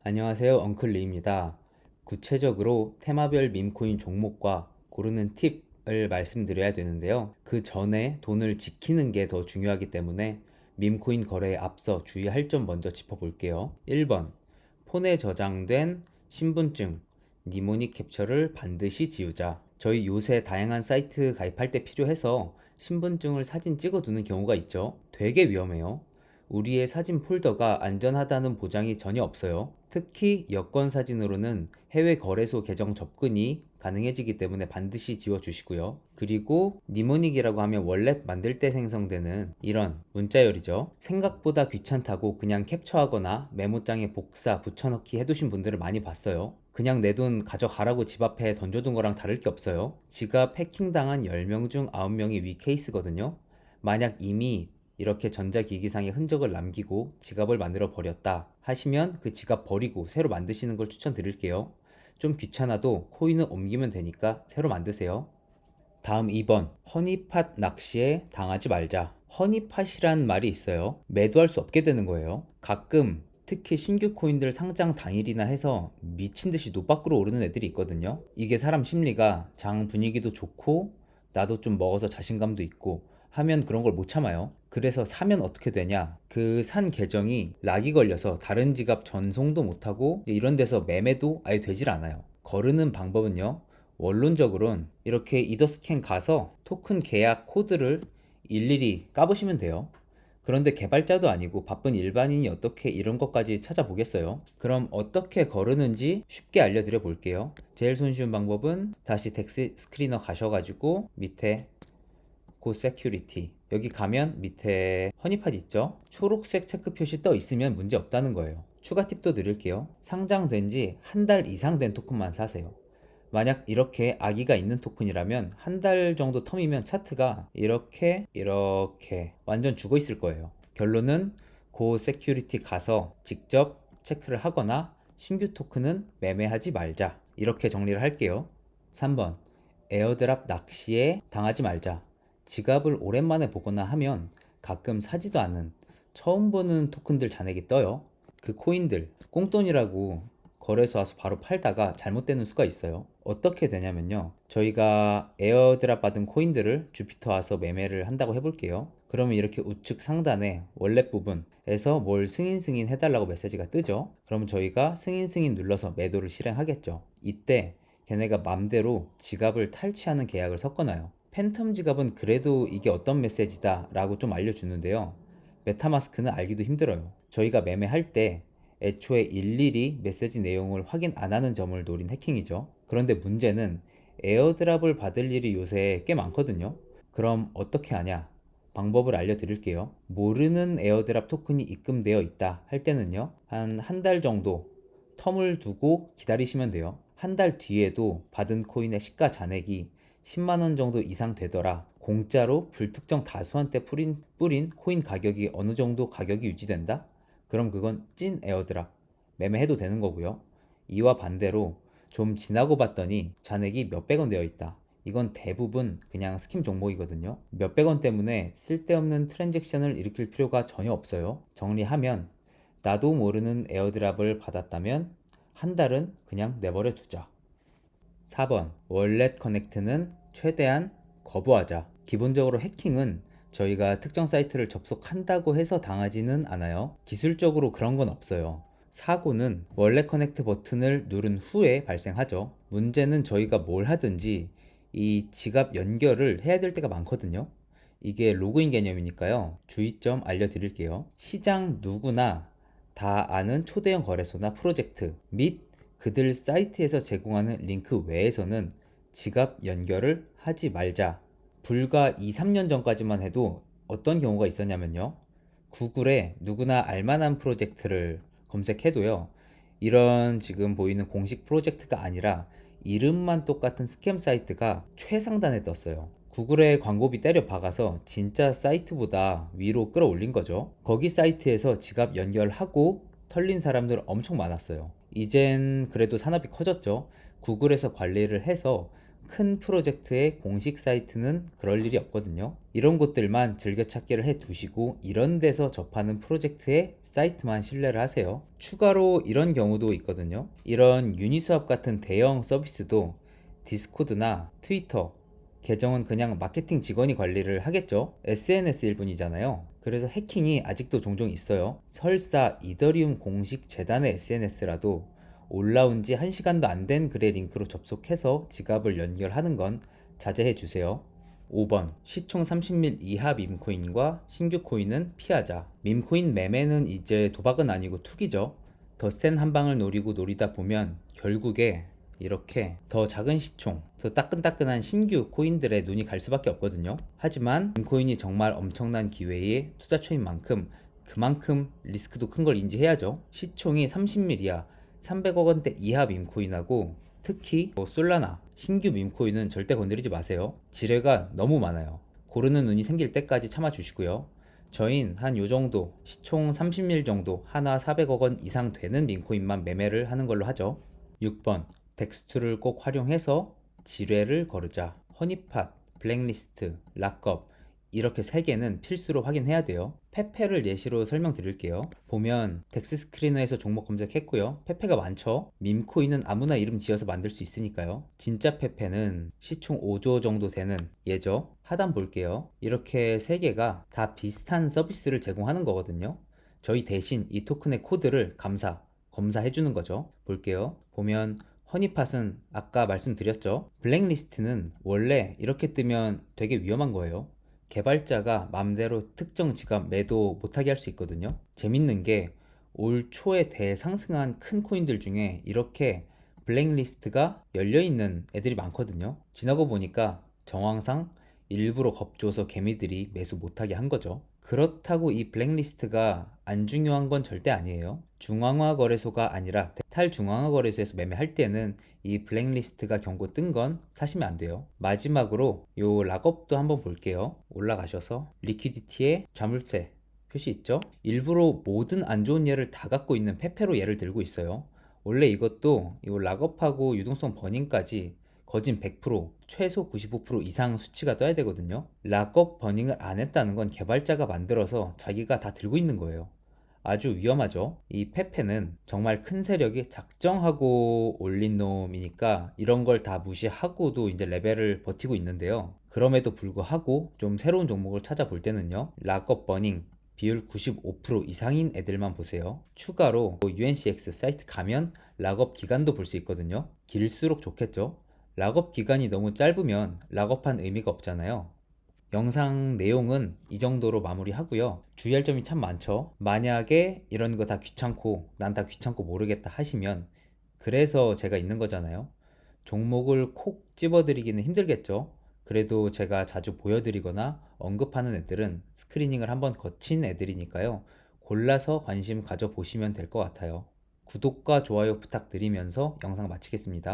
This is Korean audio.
안녕하세요. 엉클리입니다. 구체적으로 테마별 밈코인 종목과 고르는 팁을 말씀드려야 되는데요. 그 전에 돈을 지키는 게 더 중요하기 때문에 밈코인 거래에 앞서 주의할 점 먼저 짚어볼게요. 1번, 폰에 저장된 신분증, 니모닉 캡처를 반드시 지우자. 저희 요새 다양한 사이트 가입할 때 필요해서 신분증을 사진 찍어두는 경우가 있죠. 되게 위험해요. 우리의 사진 폴더가 안전하다는 보장이 전혀 없어요. 특히 여권 사진으로는 해외 거래소 계정 접근이 가능해지기 때문에 반드시 지워주시고요. 그리고 니모닉이라고 하면 월렛 만들 때 생성되는 이런 문자열이죠. 생각보다 귀찮다고 그냥 캡처하거나 메모장에 복사, 붙여넣기 해두신 분들을 많이 봤어요. 그냥 내 돈 가져가라고 집 앞에 던져둔 거랑 다를 게 없어요. 지갑 해킹당한 10명 중 9명이 위 케이스거든요. 만약 이미 이렇게 전자기기상의 흔적을 남기고 지갑을 만들어 버렸다 하시면 그 지갑 버리고 새로 만드시는 걸 추천드릴게요. 좀 귀찮아도 코인을 옮기면 되니까 새로 만드세요. 다음 2번, 허니팟 낚시에 당하지 말자. 허니팟이란 말이 있어요. 매도할 수 없게 되는 거예요. 가끔 특히 신규 코인들 상장 당일이나 해서 미친 듯이 노밖으로 오르는 애들이 있거든요. 이게 사람 심리가 장 분위기도 좋고 나도 좀 먹어서 자신감도 있고 하면 그런 걸 못 참아요. 그래서 사면 어떻게 되냐? 그 산 계정이 락이 걸려서 다른 지갑 전송도 못하고 이런 데서 매매도 아예 되질 않아요. 거르는 방법은요. 원론적으로는 이렇게 이더스캔 가서 토큰 계약 코드를 일일이 까보시면 돼요. 그런데 개발자도 아니고 바쁜 일반인이 어떻게 이런 것까지 찾아보겠어요? 그럼 어떻게 거르는지 쉽게 알려드려 볼게요. 제일 손쉬운 방법은 다시 덱스 스크리너 가셔가지고 밑에 고 세큐리티 여기 가면 밑에 허니팟 있죠? 초록색 체크 표시 떠 있으면 문제 없다는 거예요. 추가 팁도 드릴게요. 상장된 지 한 달 이상 된 토큰만 사세요. 만약 이렇게 아기가 있는 토큰이라면 한 달 정도 텀이면 차트가 이렇게 완전 죽어 있을 거예요. 결론은 고 세큐리티 가서 직접 체크를 하거나 신규 토큰은 매매하지 말자. 이렇게 정리를 할게요. 3번, 에어드랍 낚시에 당하지 말자. 지갑을 오랜만에 보거나 하면 가끔 사지도 않은 처음 보는 토큰들 잔액이 떠요. 그 코인들 꽁돈이라고 거래소 와서 바로 팔다가 잘못되는 수가 있어요. 어떻게 되냐면요. 저희가 에어드랍 받은 코인들을 주피터 와서 매매를 한다고 해볼게요. 그러면 이렇게 우측 상단에 월렛 부분에서 뭘 승인 해달라고 메시지가 뜨죠. 그러면 저희가 승인 눌러서 매도를 실행하겠죠. 이때 걔네가 맘대로 지갑을 탈취하는 계약을 섞어놔요. 팬텀 지갑은 그래도 이게 어떤 메시지다 라고 좀 알려주는데요. 메타마스크는 알기도 힘들어요. 저희가 매매할 때 애초에 일일이 메시지 내용을 확인 안 하는 점을 노린 해킹이죠. 그런데 문제는 에어드랍을 받을 일이 요새 꽤 많거든요. 그럼 어떻게 하냐? 방법을 알려드릴게요. 모르는 에어드랍 토큰이 입금되어 있다 할 때는요, 한 달 정도 텀을 두고 기다리시면 돼요. 한 달 뒤에도 받은 코인의 시가 잔액이 10만원 정도 이상 되더라. 공짜로 불특정 다수한테 뿌린 코인 가격이 어느 정도 가격이 유지된다? 그럼 그건 찐 에어드랍. 매매해도 되는 거고요. 이와 반대로 좀 지나고 봤더니 잔액이 몇백 원 되어 있다. 이건 대부분 그냥 스킴 종목이거든요. 몇백 원 때문에 쓸데없는 트랜잭션을 일으킬 필요가 전혀 없어요. 정리하면 나도 모르는 에어드랍을 받았다면 한 달은 그냥 내버려 두자. 4번, 월렛 커넥트는 최대한 거부하자. 기본적으로 해킹은 저희가 특정 사이트를 접속한다고 해서 당하지는 않아요. 기술적으로 그런 건 없어요. 사고는 월렛 커넥트 버튼을 누른 후에 발생하죠. 문제는 저희가 뭘 하든지 이 지갑 연결을 해야 될 때가 많거든요. 이게 로그인 개념이니까요. 주의점 알려드릴게요. 시장 누구나 다 아는 초대형 거래소나 프로젝트 및 그들 사이트에서 제공하는 링크 외에서는 지갑 연결을 하지 말자. 불과 2, 3년 전까지만 해도 어떤 경우가 있었냐면요. 구글에 누구나 알만한 프로젝트를 검색해도요. 이런 지금 보이는 공식 프로젝트가 아니라 이름만 똑같은 스캠 사이트가 최상단에 떴어요. 구글에 광고비 때려 박아서 진짜 사이트보다 위로 끌어올린 거죠. 거기 사이트에서 지갑 연결하고 털린 사람들 엄청 많았어요. 이젠 그래도 산업이 커졌죠. 구글에서 관리를 해서 큰 프로젝트의 공식 사이트는 그럴 일이 없거든요. 이런 곳들만 즐겨찾기를 해 두시고 이런 데서 접하는 프로젝트의 사이트만 신뢰를 하세요. 추가로 이런 경우도 있거든요. 이런 유니스왑 같은 대형 서비스도 디스코드나 트위터 계정은 그냥 마케팅 직원이 관리를 하겠죠. SNS일 뿐이잖아요. 그래서 해킹이 아직도 종종 있어요. 설사 이더리움 공식 재단의 SNS라도 올라온 지 1시간도 안 된 글의 링크로 접속해서 지갑을 연결하는 건 자제해 주세요. 5번 시총 30밀 이하 밈코인과 신규 코인은 피하자. 밈코인 매매는 이제 도박은 아니고 투기죠. 더 센 한 방을 노리고 노리다 보면 결국에 이렇게 더 작은 시총, 더 따끈따끈한 신규 코인들에 눈이 갈 수밖에 없거든요. 하지만 밈코인이 정말 엄청난 기회의 투자처인 만큼 그만큼 리스크도 큰 걸 인지해야죠. 시총이 30밀 이하, 300억 원대 이하 밈코인하고 특히 솔라나, 신규 밈코인은 절대 건드리지 마세요. 지뢰가 너무 많아요. 고르는 눈이 생길 때까지 참아주시고요. 저흰 한 요정도 시총 30밀 정도 하나 400억 원 이상 되는 밈코인만 매매를 하는 걸로 하죠. 6번 덱스투를 꼭 활용해서 지뢰를 거르자. 허니팟, 블랙리스트, 락업 이렇게 3개는 필수로 확인해야 돼요. 페페를 예시로 설명드릴게요. 보면 덱스 스크리너에서 종목 검색했고요. 페페가 많죠. 밈코인은 아무나 이름 지어서 만들 수 있으니까요. 진짜 페페는 시총 5조 정도 되는 예죠. 하단 볼게요. 이렇게 3개가 다 비슷한 서비스를 제공하는 거거든요. 저희 대신 이 토큰의 코드를 검사해주는 거죠. 볼게요. 보면 허니팟은 아까 말씀드렸죠. 블랙리스트는 원래 이렇게 뜨면 되게 위험한 거예요. 개발자가 맘대로 특정 지갑 매도 못하게 할 수 있거든요. 재밌는 게 올 초에 대상승한 큰 코인들 중에 이렇게 블랙리스트가 열려있는 애들이 많거든요. 지나고 보니까 정황상 일부러 겁줘서 개미들이 매수 못하게 한 거죠. 그렇다고 이 블랙리스트가 안 중요한 건 절대 아니에요. 중앙화 거래소가 아니라 탈중앙화 거래소에서 매매할 때는 이 블랙리스트가 경고 뜬 건 사시면 안 돼요. 마지막으로 요 락업도 한번 볼게요. 올라가셔서 리퀴디티에 자물쇠 표시 있죠? 일부러 모든 안 좋은 예를 다 갖고 있는 페페로 예를 들고 있어요. 원래 이것도 이 락업하고 유동성 버닝까지 거진 100%, 최소 95% 이상 수치가 떠야 되거든요. 락업 버닝을 안 했다는 건 개발자가 만들어서 자기가 다 들고 있는 거예요. 아주 위험하죠. 이 페페는 정말 큰 세력이 작정하고 올린 놈이니까 이런 걸 다 무시하고도 이제 레벨을 버티고 있는데요. 그럼에도 불구하고 좀 새로운 종목을 찾아볼 때는요. 락업 버닝 비율 95% 이상인 애들만 보세요. 추가로 UNCX 사이트 가면 락업 기간도 볼 수 있거든요. 길수록 좋겠죠. 락업 기간이 너무 짧으면 락업한 의미가 없잖아요. 영상 내용은 이 정도로 마무리하고요. 주의할 점이 참 많죠. 만약에 이런 거 다 귀찮고 난 다 귀찮고 모르겠다 하시면 그래서 제가 있는 거잖아요. 종목을 콕 집어드리기는 힘들겠죠. 그래도 제가 자주 보여드리거나 언급하는 애들은 스크리닝을 한번 거친 애들이니까요. 골라서 관심 가져보시면 될 것 같아요. 구독과 좋아요 부탁드리면서 영상 마치겠습니다.